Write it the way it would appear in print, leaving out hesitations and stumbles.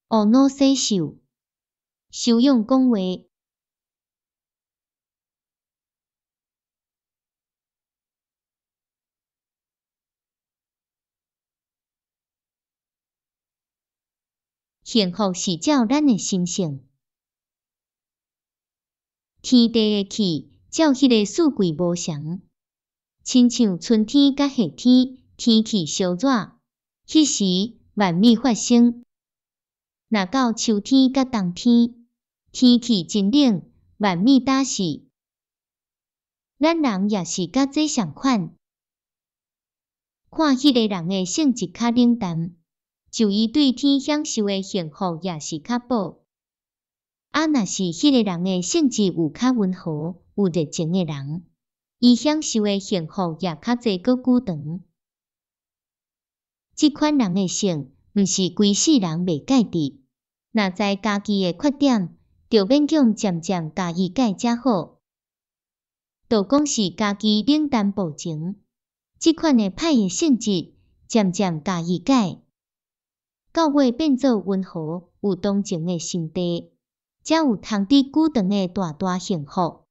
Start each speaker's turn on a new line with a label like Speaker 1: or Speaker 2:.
Speaker 1: 懊恼洗手，修养讲话。幸福是照咱的心性，天地的气照迄个四季无常，亲像春天甲夏天，天气烧热，迄时万物发生；若到秋天甲冬天，天气真冷，万物打死。咱人也是甲这相款，看迄个人的性质较冷淡。就伊对天享受的幸福也是较薄，若是迄个人的性质有较温和、有热情的人，伊享受的幸福也较济搁久长。即款人的性，毋是规世人袂改的，若知家己的缺点，就勉强渐渐加以改才好。就讲是家己冷淡薄情，即款的歹的性质，渐渐加以改。到尾变做温和、有同情的心地，才有通伫久长的大大幸福。